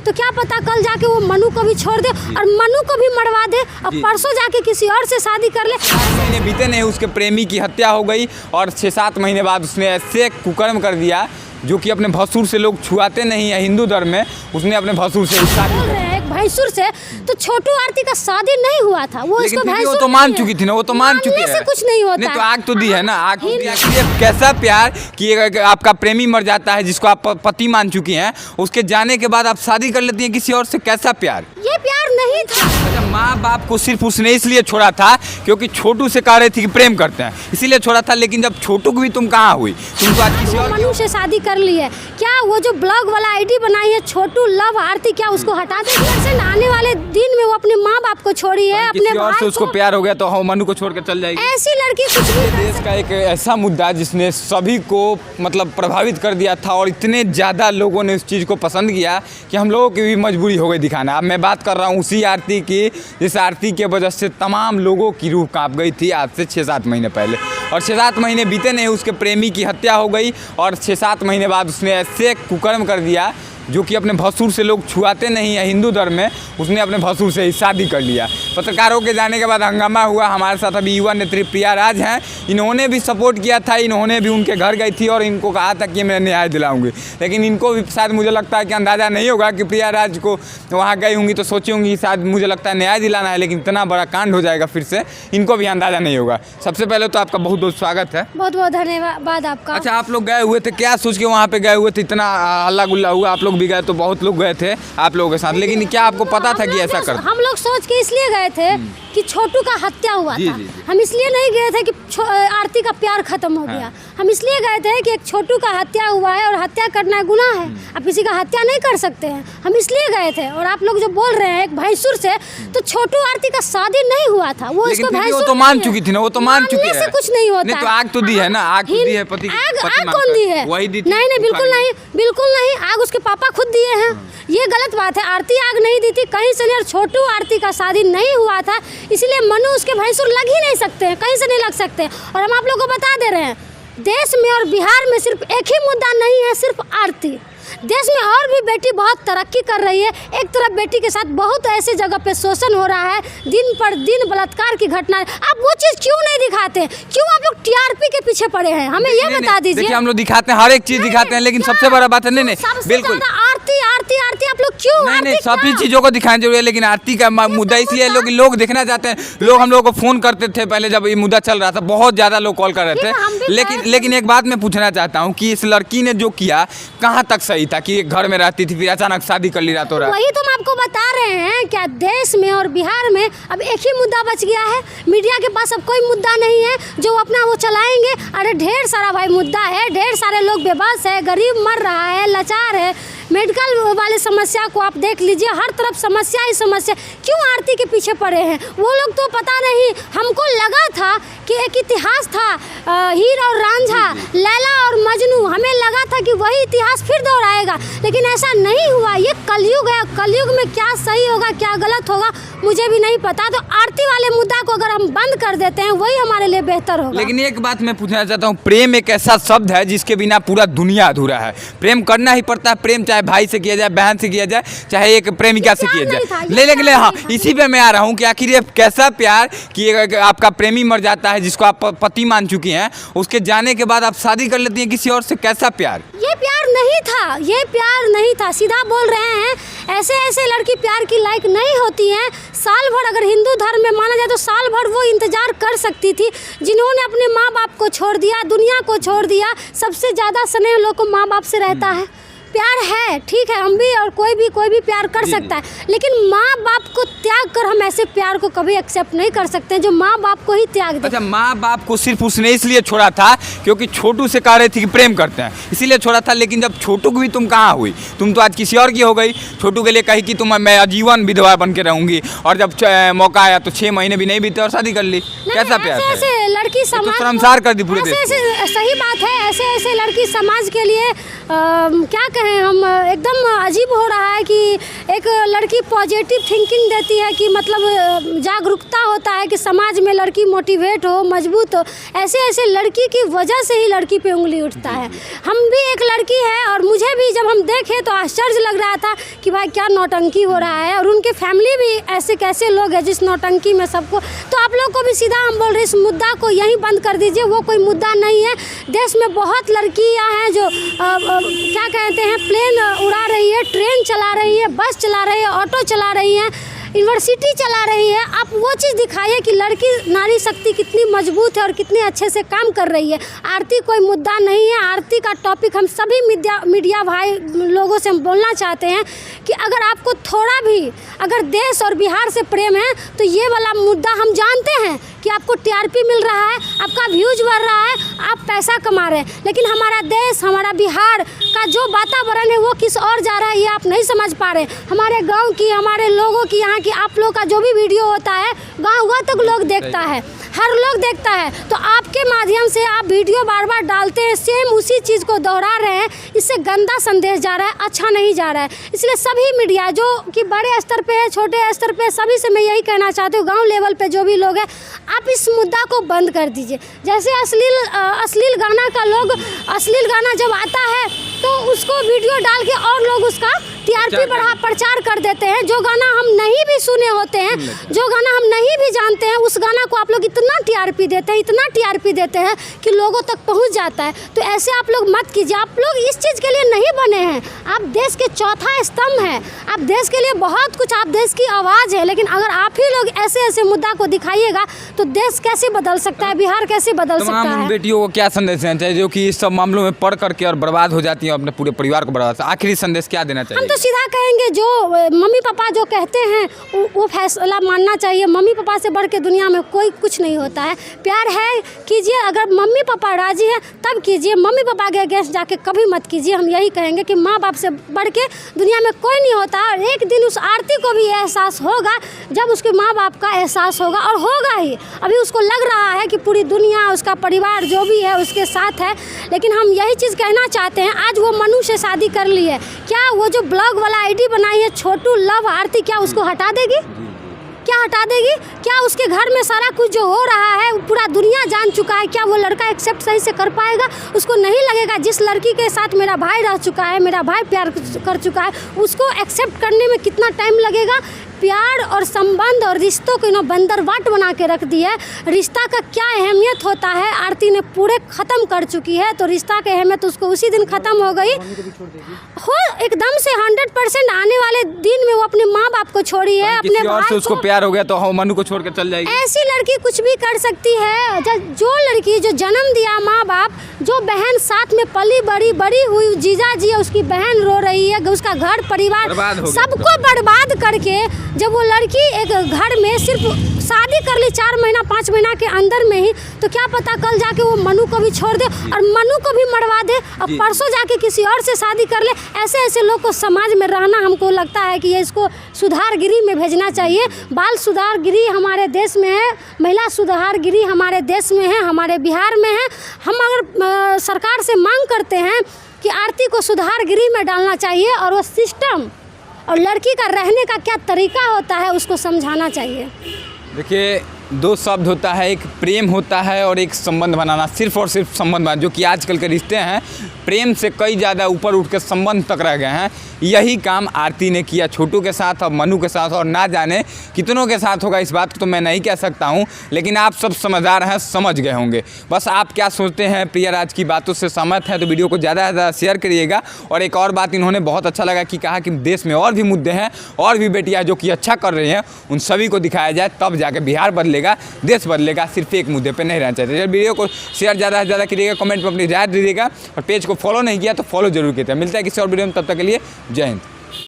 तो क्या पता कल जाके वो मनु को भी छोड़ दे और मनु को भी मरवा दे और परसों जाके किसी और से शादी कर ले। 8 महीने बीते नहीं, उसके प्रेमी की हत्या हो गई और 6-7 महीने बाद उसने ऐसे कुकर्म कर दिया जो कि अपने भसुर से लोग छुआते नहीं है हिंदू धर्म में, उसने अपने भसुर से शादी कर दी। भैंसुर से तो छोटू आरती का शादी नहीं हुआ था, वो इसको वो तो मान चुकी थी ना, वो तो मान चुकी है, कुछ नहीं होता। नहीं तो आग तो दी है ना, आग तो दी है। कैसा प्यार कि आपका प्रेमी मर जाता है जिसको आप पति मान चुकी हैं, उसके जाने के बाद आप शादी कर लेती हैं किसी और से, कैसा प्यार? ये प्यार नहीं था। अच्छा, माँ बाप को सिर्फ उसने इसलिए छोड़ा था क्योंकि छोटू से कह रही थी कि प्रेम करते हैं, इसीलिए छोड़ा था। लेकिन जब छोटू को भी तुम कहाँ हुई, तुम तो आज किसी और मनु से शादी कर ली है। क्या वो जो ब्लॉग वाला आईडी बनाई है छोटू लव आरती, क्या उसको हटा देगी? आने वाले दिन में वो अपने माँ बाप को छोड़ी है, अपने और से उसको प्यार हो गया तो हम मनु को छोड़ कर चल जाएगी। ऐसी लड़की कुछ भी देश का एक ऐसा मुद्दा जिसने सभी को मतलब प्रभावित कर दिया था और इतने ज़्यादा लोगों ने उस चीज़ को पसंद किया कि हम लोगों की भी मजबूरी हो गई दिखाना। अब मैं बात कर रहा हूँ उसी आरती की जिस आरती के वजह से तमाम लोगों की रूह काँप गई थी आज से 6-7 महीने पहले, और 6-7 महीने बीते नहीं, उसके प्रेमी की हत्या हो गई और 6-7 महीने बाद उसने ऐसे कुकर्म कर दिया जो कि अपने भसुर से लोग छुआते नहीं है हिंदू धर्म में, उसने अपने भसुर से ही शादी कर लिया। पत्रकारों के जाने के बाद हंगामा हुआ। हमारे साथ अभी युवा नेत्री प्रिया राज हैं, इन्होंने भी सपोर्ट किया था, इन्होंने भी उनके घर गई थी और इनको कहा था कि मैं न्याय दिलाऊंगी। लेकिन इनको भी शायद मुझे लगता है कि अंदाज़ा नहीं होगा कि प्रिया राज को वहाँ गई होंगी तो सोची होंगी शायद मुझे लगता है न्याय दिलाना है, लेकिन इतना बड़ा कांड हो जाएगा फिर से, इनको भी अंदाज़ा नहीं होगा। सबसे पहले तो आपका बहुत बहुत स्वागत है। बहुत बहुत धन्यवाद आपका। अच्छा, आप लोग गए हुए थे, क्या सोच के वहाँ पे गए हुए थे? इतना हल्ला गुल्ला हुआ, आप लोग भी गए तो बहुत लोग गए थे आप लोगों के साथ, लेकिन क्या आपको पता था कि ऐसा कर? हम लोग सोच के इसलिए गए थे कि छोटू का हत्या हुआ था। हम इसलिए नहीं गए थे कि आरती का प्यार खत्म हो गया। हम इसलिए गए थे कि एक छोटू का हत्या हुआ है और हत्या करना गुनाह है, आप किसी का हत्या नहीं कर सकते हैं। हम इसलिए गए थे। और आप लोग जो बोल रहे हैं एक भैंसुर से, तो छोटू आरती का शादी नहीं हुआ था, वो इसको भैंसुर तो मान चुकी थी ना, वो तो मान चुकी है, कुछ नहीं होता। नहीं तो आग तो दी है ना, आग तो दी है, पति आग कौन दी है? वही दी। नहीं, बिल्कुल नहीं, बिल्कुल नहीं, आग उसके पापा खुद दिए हैं। ये गलत बात है, आरती आग नहीं दी थी कहीं से नहीं। और छोटू आरती का शादी नहीं हुआ था, इसलिए मनु उसके भैंसुर लग ही नहीं सकते हैं, कहीं से नहीं लग सकते। और हम आप लोगों को बता दे रहे हैं, देश में और बिहार में सिर्फ एक ही मुद्दा नहीं है, सिर्फ आरती। देश में और भी बेटी बहुत तरक्की कर रही है। एक तरफ बेटी के साथ बहुत ऐसी जगह पे शोषण हो रहा है, दिन पर दिन बलात्कार की घटना। आप वो चीज़ क्यों नहीं दिखाते? क्यों आप लोग टीआरपी के पीछे पड़े हैं? हमें ये बता दीजिए। हम लोग दिखाते हैं, हर एक चीज़ दिखाते हैं, लेकिन सबसे बड़ा बात है नहीं बिल्कुल आरती आरती आरती। आप लोग क्यों? नहीं, सभी चीज़ों को दिखाना जरूरी है, लेकिन आरती का मुद्दा इसलिए लोग देखना चाहते हैं। लोग हम लोग को फ़ोन करते थे पहले जब ये मुद्दा चल रहा था, बहुत ज़्यादा लोग कॉल कर रहे थे। लेकिन एक बात मैं पूछना चाहता हूँ कि इस लड़की ने जो किया कहाँ तक सही था कि घर में रहती थी फिर अचानक शादी कर ली रातों रात? वही तो हम आपको बता रहे हैं। क्या देश में और बिहार में अब एक ही मुद्दा बच गया है? मीडिया के पास अब कोई मुद्दा नहीं है जो अपना वो चलाएंगे। अरे ढेर सारा भाई मुद्दा है, ढेर सारे लोग बेबस है, गरीब मर रहा है, लाचार है। मेडिकल वाले समस्या को आप देख लीजिए, हर तरफ समस्या ही समस्या। क्यों आरती के पीछे पड़े हैं वो लोग? तो पता नहीं, हमको लगा था कि एक इतिहास था, हीर और रांझा, लैला और मजनू, हमें लगा था कि वही इतिहास फिर दोहराएगा, लेकिन ऐसा नहीं हुआ। ये कलयुग है, कलयुग में क्या सही होगा क्या गलत होगा मुझे भी नहीं पता। तो आरती वाले मुद्दा को अगर हम बंद कर देते हैं वही हमारे लिए बेहतर होगा। लेकिन एक बात मैं पूछना चाहता हूँ, प्रेम एक ऐसा शब्द है जिसके बिना पूरा दुनिया अधूरा है। प्रेम करना ही पड़ता है, प्रेम चाहे भाई से किया जाए, बहन से किया जाए, चाहे एक प्रेमिका से किया जाए। लेकिन हाँ, इसी पे मैं आ रहा हूँ कि आखिर ये कैसा प्यार कि आपका प्रेमी मर जाता है जिसको आप पति मान चुकी हैं, उसके जाने के बाद आप शादी कर लेती हैं किसी और से, कैसा प्यार? ये प्यार नहीं था, ये प्यार नहीं था, सीधा बोल रहे हैं। ऐसे ऐसे लड़की प्यार की लायक नहीं होती हैं। साल भर अगर हिंदू धर्म में माना जाए तो साल भर वो इंतजार कर सकती थी। जिन्होंने अपने माँ बाप को छोड़ दिया, दुनिया को छोड़ दिया, सबसे ज़्यादा स्नेह लोग को माँ बाप से रहता है। प्यार है, ठीक है, हम भी और कोई भी प्यार कर सकता है, लेकिन माँ बाप को त्याग कर हम ऐसे प्यार को कभी एक्सेप्ट नहीं कर सकते जो माँ बाप को ही त्याग दे। अच्छा, माँ बाप को सिर्फ उसने इसलिए छोड़ा था क्योंकि छोटू से कह रही थी कि प्रेम करते हैं, इसीलिए छोड़ा था। लेकिन जब छोटू की भी तुम कहाँ हुई? तुम तो आज किसी और की हो गई। छोटू के लिए कही कि मैं आजीवन विधवा बन के रहूंगी, और जब मौका आया तो 6 महीने भी नहीं बीते और शादी कर ली। कैसा प्यार है? ऐसे लड़की समाज शर्मसार कर दी पूरे देश। सही बात है, ऐसे ऐसे लड़की समाज के लिए क्या कहें हम, एकदम अजीब हो रहा है कि एक लड़की पॉजिटिव थिंकिंग देती है कि मतलब जागरूकता होता है कि समाज में लड़की मोटिवेट हो, मजबूत हो। ऐसे ऐसे लड़की की वजह से ही लड़की पे उंगली उठता है। हम भी एक लड़की है और मुझे भी जब हम देखे तो आश्चर्य लग रहा था कि भाई क्या नौटंकी हो रहा है, और उनके फैमिली भी ऐसे कैसे लोग हैं जिस नौटंकी में सबको। तो आप लोग को भी सीधा हम बोल रहे इस मुद्दा को यहीं बंद कर दीजिए, वो कोई मुद्दा नहीं है। देश में बहुत लड़कियां हैं जो क्या कहते हैं प्लेन उड़ा रही है, ट्रेन चला रही है, बस चला रही है, ऑटो चला रही है, यूनिवर्सिटी चला रही है। आप वो चीज़ दिखाइए कि लड़की नारी शक्ति कितनी मजबूत है और कितने अच्छे से काम कर रही है। आरती कोई मुद्दा नहीं है। आरती का टॉपिक हम सभी मीडिया भाई लोगों से हम बोलना चाहते हैं कि अगर आपको थोड़ा भी अगर देश और बिहार से प्रेम है तो ये वाला मुद्दा हम जानते हैं कि आपको टीआरपी मिल रहा है, आपका व्यूज बढ़ रहा है, आप पैसा कमा रहे हैं, लेकिन हमारा देश, हमारा बिहार का जो वातावरण है वो किस और जा रहा है ये आप नहीं समझ पा रहे। हमारे गांव की, हमारे लोगों की, यहाँ की आप लोग का जो भी वीडियो होता है गाँव तक लोग देखता है, हर लोग देखता है। तो आपके माध्यम से आप वीडियो बार बार डालते हैं, सेम उसी चीज़ को दोहरा रहे हैं। इससे गंदा संदेश जा रहा है, अच्छा नहीं जा रहा है। इसलिए सभी मीडिया जो कि बड़े स्तर पे है, छोटे स्तर पे, सभी से मैं यही कहना चाहती हूँ, गांव लेवल पे जो भी लोग हैं, आप इस मुद्दा को बंद कर दीजिए। जैसे अश्लील गाना का लोग, अश्लील गाना जब आता है तो उसको वीडियो डाल के और लोग उसका टीआरपी बढ़ा प्रचार कर देते हैं। जो गाना हम नहीं भी सुने होते हैं, जो गाना हम नहीं भी जानते हैं, उस गाना को आप लोग इतना टीआरपी देते हैं, इतना टीआरपी देते हैं कि लोगों तक पहुंच जाता है। तो ऐसे आप लोग मत कीजिए। आप लोग इस चीज़ के लिए नहीं बने हैं। आप देश के चौथा स्तंभ हैं, आप देश के लिए बहुत कुछ, आप देश की आवाज़ है। लेकिन अगर आप ही लोग ऐसे ऐसे मुद्दा को दिखाइएगा तो देश कैसे बदल सकता है, बिहार कैसे बदल सकता है। बेटियों को क्या संदेश देना चाहिए जो कि इस सब मामलों में पढ़ करके और बर्बाद हो जाती है, अपने पूरे परिवार को बर्बाद? आखिरी संदेश क्या देना चाहिए? हम तो सीधा कहेंगे जो मम्मी पापा जो कहते हैं वो फैसला मानना चाहिए। मम्मी पापा से बढ़ के दुनिया में कोई कुछ नहीं होता है। प्यार है कीजिए, अगर मम्मी पापा राजी है तब कीजिए, मम्मी पापा के अगेंस्ट जाके कभी मत कीजिए। हम यही कहेंगे कि माँ बाप से बढ़ के दुनिया में कोई नहीं होता। और एक दिन उस आरती को भी एहसास होगा जब उसके माँ बाप का एहसास होगा, और होगा ही। अभी उसको लग रहा है कि पूरी दुनिया, उसका परिवार जो भी है उसके साथ है। लेकिन हम यही चीज़ कहना चाहते हैं, आज वो मनु से शादी कर ली है, क्या वो जो ब्लॉग वाला आईडी बनाई है छोटू लव आरती, क्या उसको हटा देगी? क्या हटा देगी? क्या उसके घर में सारा कुछ जो हो रहा है पूरा दुनिया जान चुका है? क्या वो लड़का एक्सेप्ट सही से कर पाएगा? उसको नहीं लगेगा जिस लड़की के साथ मेरा भाई रह चुका है, मेरा भाई प्यार कर चुका है, उसको एक्सेप्ट करने में कितना टाइम लगेगा? प्यार और संबंध और रिश्तों को इन्होंने बंदरवाट बना के रख दिया है। रिश्ता का क्या अहमियत होता है आरती ने पूरे ख़त्म कर चुकी है। तो रिश्ता की अहमियत उसको उसी दिन ख़त्म हो गई हो, एकदम से 100% आने वाले दिन में वो अपने माँ बाप को छोड़ी है, अपने भाई से उसको प्यार हो गया तो मनु को छोड़ कर चल जाएगी। ऐसी लड़की कुछ भी कर सकती है। जो लड़की जो जन्म दिया माँ बाप, जो बहन साथ में पली बड़ी हुई, जीजा जी उसकी बहन रो रही है, उसका घर परिवार सबको बर्बाद करके जब वो लड़की एक घर में सिर्फ शादी कर ली 4 महीना 5 महीना के अंदर में ही, तो क्या पता कल जाके वो मनु को भी छोड़ दे और मनु को भी मरवा दे और परसों जाके किसी और से शादी कर ले। ऐसे ऐसे लोग को समाज में रहना हमको लगता है कि ये इसको सुधारगिरी में भेजना चाहिए। बाल सुधारगिरी हमारे देश में है, महिला सुधारगिरी हमारे देश में है, हमारे बिहार में है। हम अगर सरकार से मांग करते हैं कि आरती को सुधारगिरी में डालना चाहिए और वो सिस्टम और लड़की का रहने का क्या तरीका होता है उसको समझाना चाहिए। देखिए, 2 शब्द होता है, एक प्रेम होता है और एक संबंध बनाना। सिर्फ और सिर्फ संबंध बनाना, जो कि आजकल के रिश्ते हैं प्रेम से कई ज़्यादा ऊपर उठ के संबंध तक रह गए हैं। यही काम आरती ने किया छोटू के साथ और मनु के साथ, और ना जाने कितनों के साथ होगा इस बात को तो मैं नहीं कह सकता हूं। लेकिन आप सब समझदार हैं, समझ गए होंगे। बस आप क्या सोचते हैं, प्रियाराज की बातों से सहमत हैं तो वीडियो को ज़्यादा से ज़्यादा शेयर करिएगा। और एक और बात इन्होंने बहुत अच्छा लगा कि कहा कि देश में और भी मुद्दे हैं, और भी बेटियाँ जो कि अच्छा कर रही हैं उन सभी को दिखाया जाए, तब जाके बिहार बदलेगा, देश बदलेगा। सिर्फ एक मुद्दे पे नहीं रहना चाहिए। वीडियो को शेयर ज़्यादा से ज़्यादा करिएगा, कमेंट में अपनी राय दीजिएगा, और पेज को फॉलो नहीं किया तो फॉलो जरूर कीजिएगा। मिलता है किसी और वीडियो में, तब तक के लिए जय हिंद।